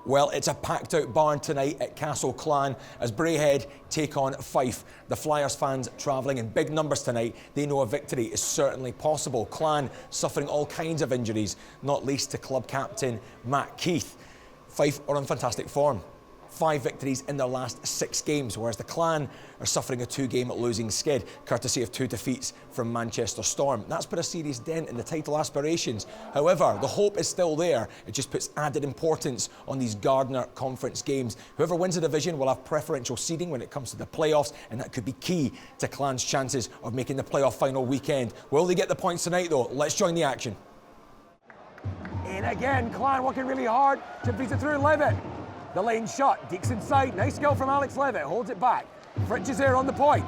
Well, it's a packed out barn tonight at Castle Clan as Braehead take on Fife. The Flyers fans travelling in big numbers tonight. They know a victory is certainly possible. Clan suffering all kinds of injuries, not least to club captain Matt Keith. Fife are on fantastic form. 5 victories in their last 6 games, whereas the Clan are suffering a 2-game losing skid, courtesy of 2 defeats from Manchester Storm. That's put a serious dent in the title aspirations. However, the hope is still there. It just puts added importance on these Gardiner Conference games. Whoever wins the division will have preferential seeding when it comes to the playoffs, and that could be key to Clan's chances of making the playoff final weekend. Will they get the points tonight, though? Let's join the action. In again, Clan working really hard to beat it through Levitt. The lane shot, Deeks inside, nice skill from Alex Levitt, holds it back. Fritch is there on the point.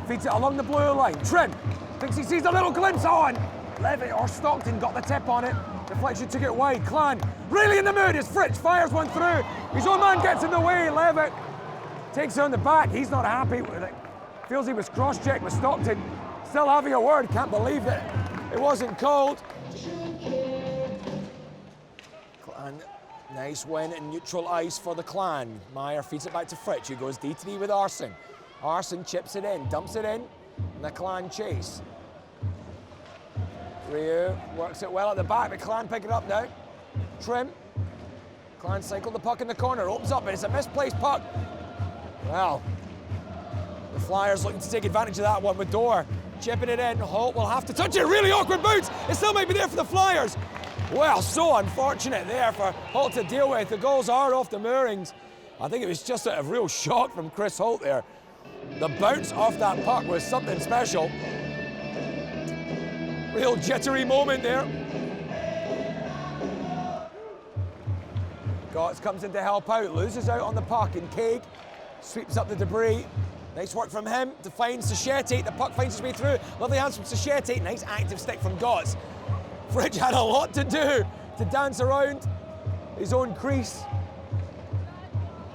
Feeds it along the blue line. Trim thinks he sees a little glimpse on. Levitt or Stockton got the tip on it. Deflection took it wide. Clan really in the mood as Fritch fires one through. His own man gets in the way. Levitt takes it on the back. He's not happy with it. Feels he was cross-checked with Stockton. Still having a word, can't believe that it wasn't called. Clan. Nice win in neutral ice for the Clan. Meyer feeds it back to Fritch, who goes D3 with Arson. Arson chips it in, dumps it in, and the Clan chase. Ryu works it well at the back, the Clan pick it up now. Trim. Clan cycle the puck in the corner, opens up, and it's a misplaced puck. Well, the Flyers looking to take advantage of that one with Dorr. Chipping it in, Holt will have to touch it, really awkward bounce. It still might be there for the Flyers. Well, so unfortunate there for Holt to deal with. The goals are off the moorings. I think it was just a real shock from Chris Holt there. The bounce off that puck was something special. Real jittery moment there. Gotts comes in to help out, loses out on the puck, and Craig sweeps up the debris. Nice work from him to find Sachete. The puck finds its way through. Lovely hands from Sachete. Nice active stick from Gotts. Fritch had a lot to do to dance around his own crease.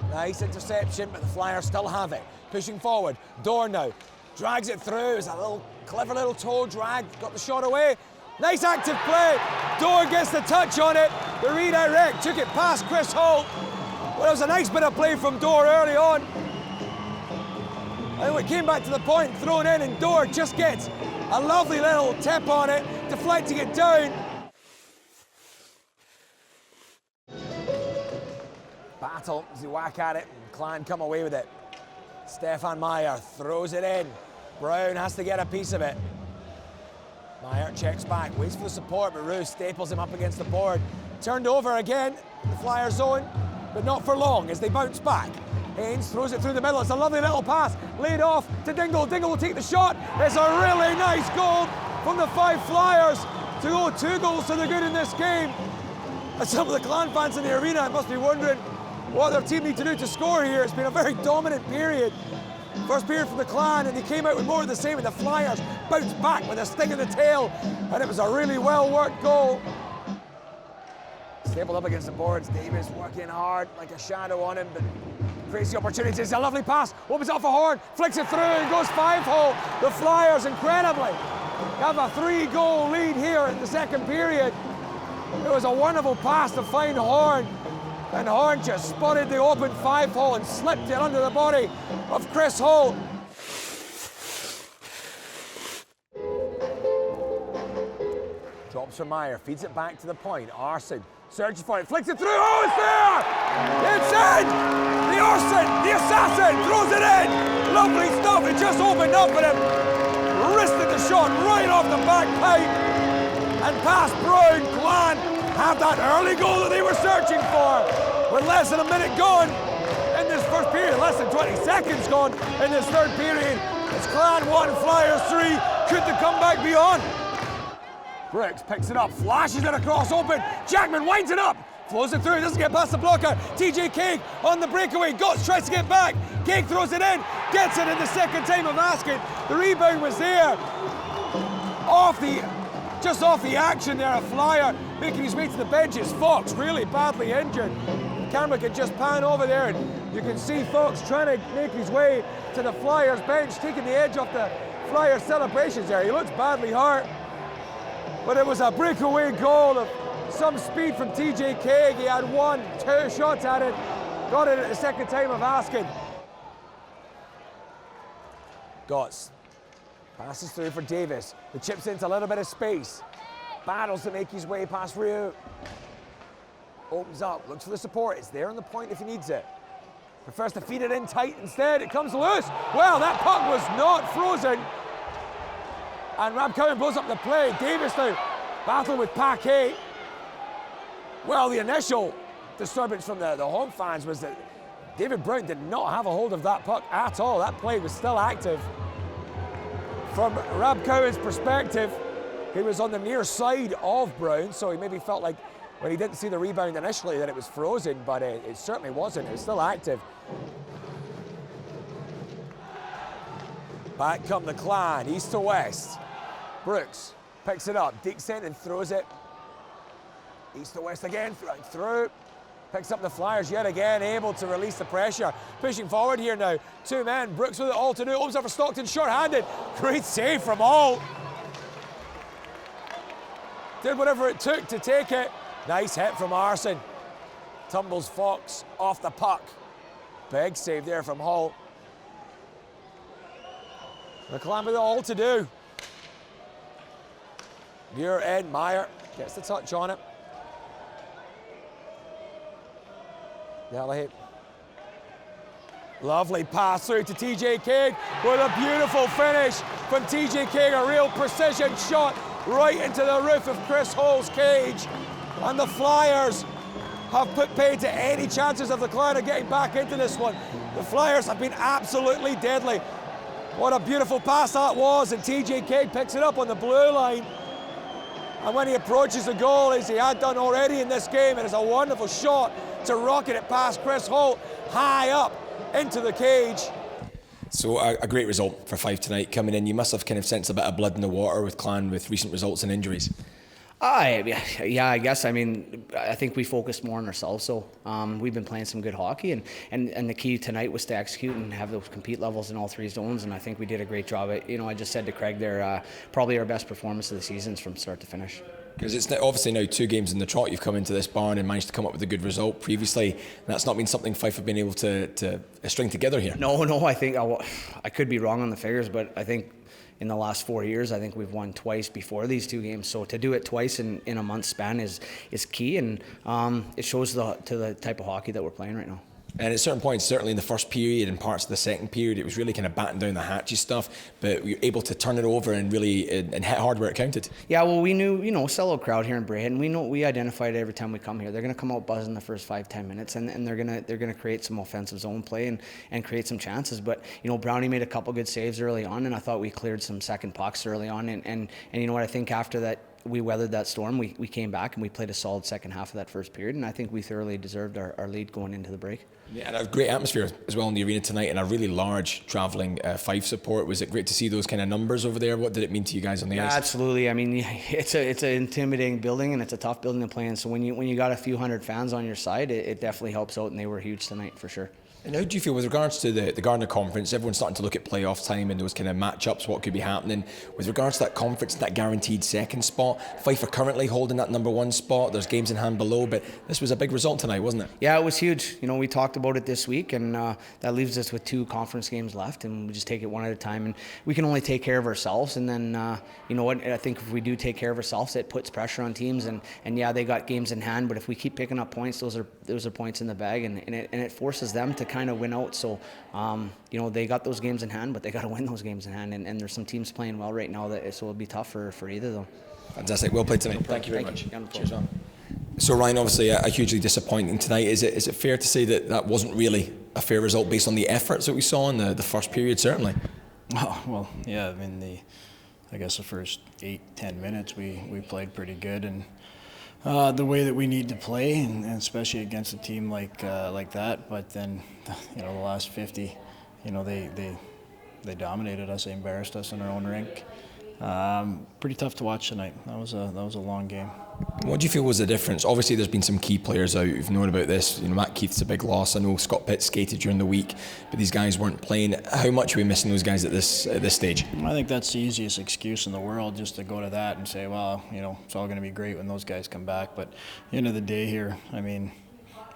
Nice interception, but the Flyers still have it. Pushing forward, Dorr now drags it through. It's a clever little toe drag, got the shot away. Nice active play. Dorr gets the touch on it. The redirect took it past Chris Holt. Well, it was a nice bit of play from Dorr early on. And it came back to the point, thrown in, and Dorr just gets a lovely little tip on it, deflecting it down. Battle as he whack at it, and Clan come away with it. Stefan Meyer throws it in. Brown has to get a piece of it. Meyer checks back, waits for the support, but Roos staples him up against the board. Turned over again, the Flyers zone, but not for long as they bounce back. Haynes throws it through the middle. It's a lovely little pass. Laid off to Dingle. Dingle will take the shot. It's a really nice goal from the Fife Flyers to go 2 goals to the good in this game. And some of the Clan fans in the arena must be wondering what their team need to do to score here. It's been a very dominant period. First period from the Clan, and they came out with more of the same, and the Flyers bounced back with a sting in the tail, and it was a really well-worked goal. Stapled up against the boards. Davis working hard like a shadow on him, but crazy opportunities. A lovely pass, opens up for Horn, flicks it through and goes 5-hole. The Flyers incredibly have a 3-goal lead here in the second period. It was a wonderful pass to find Horn, and Horn just spotted the open 5-hole and slipped it under the body of Chris Holt. Drops from Meyer, feeds it back to the point. Arson searches for it, flicks it through. Oh, it's there! It's in! The Arson, the assassin, throws it in! Lovely stuff, it just opened up and him wristed the shot right off the back pipe and past Brown. Clan have that early goal that they were searching for with less than a minute gone in this first period, less than 20 seconds gone in this third period. It's Clan 1, Flyers 3. Could the comeback be on? Brooks picks it up, flashes it across open. Jackman winds it up, flows it through, doesn't get past the blocker. TJ Cake on the breakaway. Gotts tries to get back. Cake throws it in, gets it in the second time of asking. The rebound was there. Just off the action there, a Flyer making his way to the benches. Fox really badly injured. The camera can just pan over there and you can see Fox trying to make his way to the Flyers bench, taking the edge off the Flyers celebrations there. He looks badly hurt. But it was a breakaway goal of Some speed from TJ Craig. He had 1-2 shots at it. Got it at the second time of asking. Gotts passes through for Davis. The chips into a little bit of space. Battles to make his way past Ryu. Opens up, looks for the support. It's there on the point if he needs it. Prefers to feed it in tight instead. It comes loose. Well, that puck was not frozen. And Rabcowen blows up the play. Davis now battle with Paquet. Well, the initial disturbance from the home fans was that David Brown did not have a hold of that puck at all. That play was still active. From Rabcowen's perspective, he was on the near side of Brown, so he maybe felt like when he didn't see the rebound initially that it was frozen, but it certainly wasn't. It was still active. Back come the Clan, east to west. Brooks picks it up, deeks in and throws it. East to west again, through. Picks up the Flyers yet again, able to release the pressure. Pushing forward here now. 2 men, Brooks with it all to do. Opens up for Stockton, short-handed. Great save from All. Did whatever it took to take it. Nice hit from Arson. Tumbles Fox off the puck. Big save there from Hull. The Clan with it all to do. Near end, Meyer gets the touch on it. Delahey. Lovely pass through to TJ Craig with a beautiful finish from TJ Craig. A real precision shot right into the roof of Chris Hull's cage. And the Flyers have put paid to any chances of the Clan of getting back into this one. The Flyers have been absolutely deadly. What a beautiful pass that was, and TJ Craig picks it up on the blue line. And when he approaches the goal, as he had done already in this game, it is a wonderful shot to rocket it past Chris Holt, high up into the cage. So a great result for Fife tonight coming in. You must have kind of sensed a bit of blood in the water with Clan with recent results and injuries. Yeah, I guess. I mean, I think we focused more on ourselves. So we've been playing some good hockey, and the key tonight was to execute and have those compete levels in all 3 zones. And I think we did a great job. I just said to Craig, they're probably our best performance of the season from start to finish. Because it's obviously now 2 games in the trot. You've come into this barn and managed to come up with a good result previously. And that's not been something Fife have been able to string together here. No. I think I could be wrong on the figures, but I think in the last 4 years, I think we've won twice before these 2 games. So to do it twice in a month span is key, and it shows to the type of hockey that we're playing right now. And at certain points, certainly in the first period and parts of the second period, it was really kind of batting down the hatchy stuff, but we were able to turn it over and really and hit hard where it counted. Yeah, well, we knew, sellout crowd here in Braehead, and we identified every time we come here. They're going to come out buzzing the first 5-10 minutes, and they're going to create some offensive zone play and create some chances. But Brownie made a couple good saves early on, and I thought we cleared some second pucks early on. And you know what? I think after that, we weathered that storm. We came back and we played a solid second half of that first period, and I think we thoroughly deserved our lead going into the break. Yeah, and a great atmosphere as well in the arena tonight, and a really large travelling Fife support. Was it great to see those kind of numbers over there? What did it mean to you guys on the ice? Absolutely. I mean, it's an intimidating building, and it's a tough building to play in. So when you got a few hundred fans on your side, it definitely helps out, and they were huge tonight for sure. And how do you feel with regards to the Gardiner conference? Everyone's starting to look at playoff time and those kind of matchups, what could be happening. With regards to that conference, that guaranteed second spot, Fife are currently holding that number 1 spot. There's games in hand below, but this was a big result tonight, wasn't it? Yeah, it was huge. We talked about it this week, and that leaves us with 2 conference games left, and we just take it one at a time. And we can only take care of ourselves, and then, you know what, I think if we do take care of ourselves, it puts pressure on teams. And yeah, they got games in hand, but if we keep picking up points, those are points in the bag, and it forces them to kind of win out. So, they got those games in hand, but they got to win those games in hand. And there's some teams playing well right now, so it'll be tough for either of them. Fantastic. Well played tonight. Thank you very much. Cheers, man. So, Ryan, obviously a hugely disappointing tonight. Is it fair to say that wasn't really a fair result based on the efforts that we saw in the first period, certainly? Oh, well, yeah. I mean, I guess the first 8-10 minutes we played pretty good, and the way that we need to play, and especially against a team like that. But then, the last 50, they dominated us, they embarrassed us in our own rink. Pretty tough to watch tonight. That was a long game. What do you feel was the difference? Obviously, there's been some key players out who've known about this. You know, Matt Keith's a big loss. I know Scott Pitt skated during the week, but these guys weren't playing. How much are we missing those guys at this stage? I think that's the easiest excuse in the world, just to go to that and say, well, you know, it's all going to be great when those guys come back. But at the end of the day here, I mean,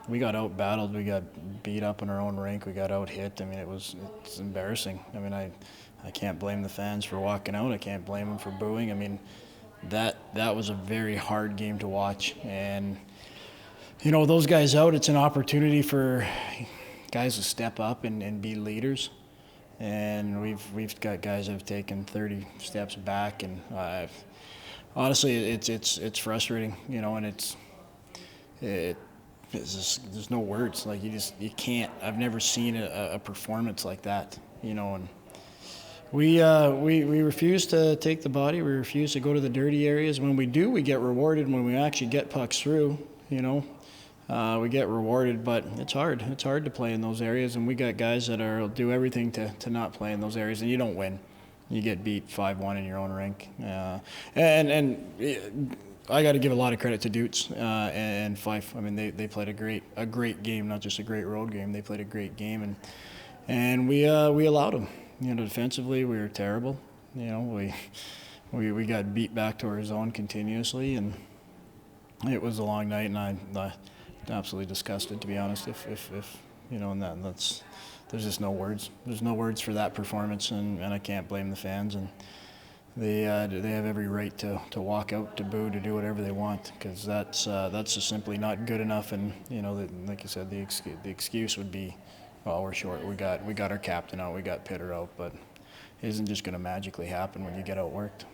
we got out-battled. We got beat up in our own rink. We got out-hit. I mean, it's embarrassing. I mean, I can't blame the fans for walking out. I can't blame them for booing. I mean, that was a very hard game to watch. And, you know, those guys out, it's an opportunity for guys to step up and be leaders. And we've got guys that have taken 30 steps back. And honestly, it's frustrating, you know, and it's just, there's no words. Like, you can't. I've never seen a performance like that, you know. And we refuse to take the body. We refuse to go to the dirty areas. When we do, we get rewarded. When we actually get pucks through, you know, we get rewarded. But it's hard. It's hard to play in those areas. And we got guys that will do everything to not play in those areas. And you don't win. You get beat 5-1 in your own rink. And I got to give a lot of credit to Dutes and Fife. I mean, they played a great game, not just a great road game. They played a great game, and we allowed them. You know, defensively we were terrible. You know, we got beat back to our zone continuously, and it was a long night, and I'm absolutely disgusted, to be honest. If you know, and that's there's just no words. There's no words for that performance, and I can't blame the fans. And they have every right to walk out, to boo, to do whatever they want, because that's just simply not good enough. And you know, like you said, the excuse would be, well, we're short. We got our captain out. We got Pitter out, but it isn't just going to magically happen when you get outworked.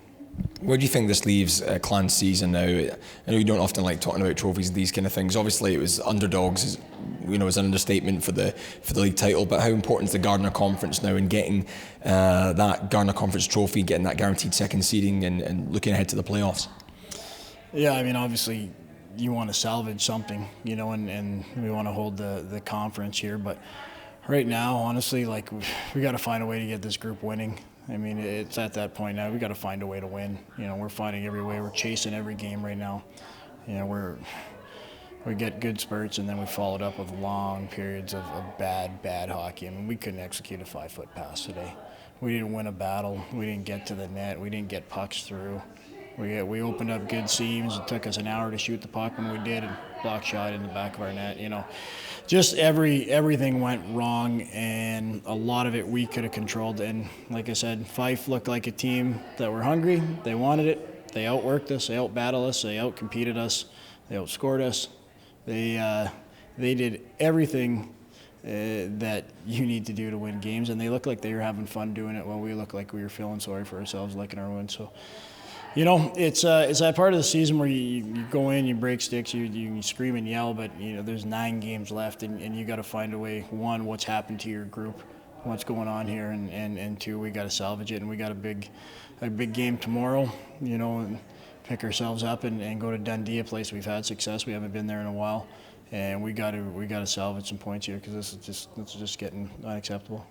Where do you think this leaves Clan's season now? I know you don't often like talking about trophies and these kind of things. Obviously, it was underdogs, you know, as an understatement for the league title. But how important is the Gardiner Conference now in getting that Gardiner Conference trophy, getting that guaranteed second seeding, and looking ahead to the playoffs? Yeah, I mean, obviously, you want to salvage something, you know, and we want to hold the conference here. But right now, honestly, like, we got to find a way to get this group winning. I mean, it's at that point now. We got to find a way to win. You know, we're finding every way. We're chasing every game right now. You know, we get good spurts, and then we followed up with long periods of bad hockey. I mean, we couldn't execute a 5-foot pass today. We didn't win a battle. We didn't get to the net. We didn't get pucks through. We opened up good seams. It took us an hour to shoot the puck when we did, and block shot in the back of our net. You know, just everything went wrong, and a lot of it we could have controlled. And like I said, Fife looked like a team that were hungry. They wanted it. They outworked us. They outbattled us. They outcompeted us. They outscored us. They did everything that you need to do to win games, and they looked like they were having fun doing it, while we looked like we were feeling sorry for ourselves, licking our wounds. So, you know, it's that part of the season where you go in, you break sticks, you scream and yell, but you know, there's 9 games left, and you got to find a way. 1, what's happened to your group, what's going on here, and 2, we got to salvage it, and we got a big game tomorrow. You know, and pick ourselves up and go to Dundee, a place we've had success. We haven't been there in a while, and we got to salvage some points here, because this is just getting unacceptable.